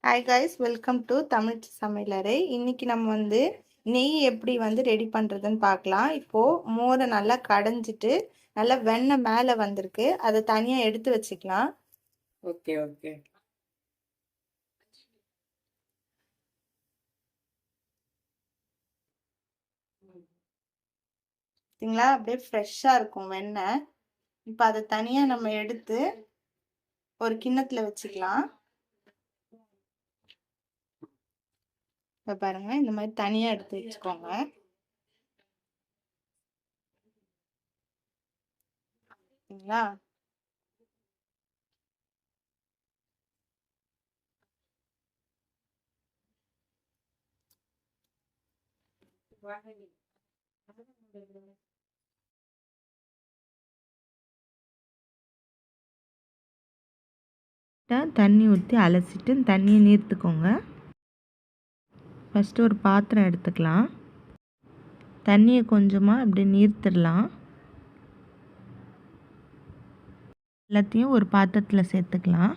Hi guys, welcome to Tamil சமையலறை. இன்னைக்கு நம்ம நெய் எப்படி ரெடி பண்ணுறதுன்னு பார்க்கலாம். இப்போது மோரை நல்லா கடைஞ்சிட்டு நல்லா வெண்ணெய் மேலே வந்திருக்கு, அதை தனியாக எடுத்து வச்சுக்கலாம். Okay okay. சரிங்களா, அப்படியே ஃப்ரெஷ்ஷாக இருக்கும் வெண்ணெய். இப்போ அதை தனியாக நம்ம எடுத்து ஒரு கிண்ணத்தில் வச்சுக்கலாம். இப்போ பாருங்க, இந்த மாதிரி தனியாக எடுத்து வச்சுக்கோங்க. சரிங்களா, தண்ணி ஊற்றி அலசிட்டு தண்ணியை நீர்த்துக்கோங்க. ஃபஸ்ட்டு ஒரு பாத்திரம் எடுத்துக்கலாம். தண்ணியை கொஞ்சமாக அப்படி நீர்த்திடலாம். எல்லாத்தையும் ஒரு பாத்திரத்தில் சேர்த்துக்கலாம்.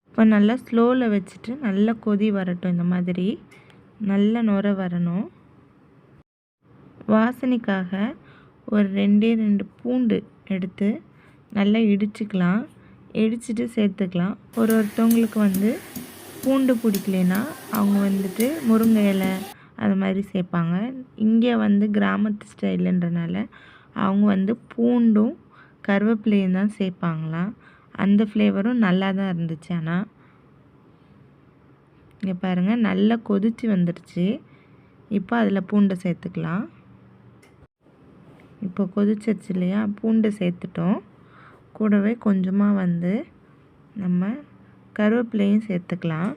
இப்போ நல்லா ஸ்லோவில் வச்சுட்டு நல்லா கொதி வரட்டும். இந்த மாதிரி நல்ல நுரை வரணும். வாசனைக்காக ஒரு 2 பூண்டு எடுத்து நல்லா இடிச்சுக்கலாம். இடிச்சிட்டு சேர்த்துக்கலாம். ஒருத்தவங்களுக்கு பூண்டு பிடிக்கலைன்னா அவங்க முருங்கை இலை அது மாதிரி சேர்ப்பாங்க. இங்கே கிராமத்து ஸ்டைலுன்றனால அவங்க பூண்டும் கருவேப்பிலையும் தான் சேர்ப்பாங்களாம். அந்த ஃப்ளேவரும் நல்லா தான் இருந்துச்சு. ஆனால் இங்கே பாருங்கள், நல்லா கொதித்து வந்துடுச்சு. இப்போ அதில் பூண்டை சேர்த்துக்கலாம். இப்போ கொதிச்சிருச்சு இல்லையா, பூண்டை சேர்த்துட்டோம். கூடவே கொஞ்சமாக நம்ம கருவேப்பிலையும் சேர்த்துக்கலாம்.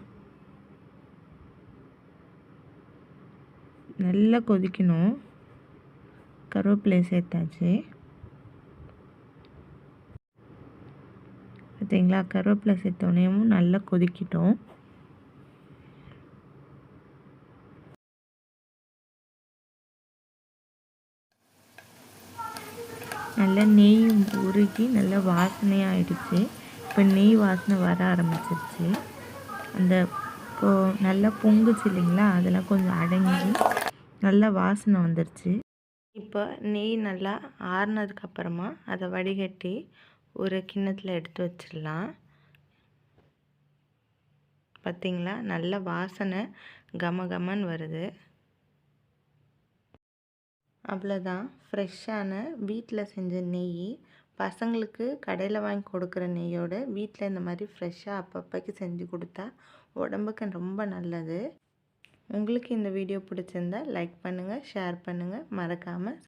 நல்லா கொதிக்கணும். கருவேப்பிலையை சேர்த்தாச்சு. பார்த்தீங்களா, கருவேப்பிலை சேர்த்தோடனேயும் நல்லா கொதிக்கிட்டோம். நல்லா நெய் உருகி நல்லா வாசனையாகிடுச்சு. இப்போ நெய் வாசனை வர ஆரம்பிச்சிருச்சு. இப்போது நல்லா பொங்குச்சு இல்லைங்களா, அதெல்லாம் கொஞ்சம் அடங்கி நல்லா வாசனை வந்துடுச்சு. இப்போ நெய் நல்லா ஆறுனதுக்கப்புறமா அதை வடிகட்டி ஒரு கிண்ணத்தில் எடுத்து வச்சிடலாம். பார்த்திங்களா, நல்ல வாசனை கமகமன்னு வருது. அவ்வளோதான், ஃப்ரெஷ்ஷான வீட்டில் செஞ்ச நெய். பசங்களுக்கு கடையில் வாங்கி கொடுக்குற நெய்யோட வீட்டில் இந்த மாதிரி ஃப்ரெஷ்ஷாக அப்பப்போக்கு செஞ்சு கொடுத்தா உடம்புக்கு ரொம்ப நல்லது. உங்களுக்கு இந்த வீடியோ பிடிச்சிருந்தா லைக் பண்ணுங்கள், ஷேர் பண்ணுங்கள், மறக்காமல்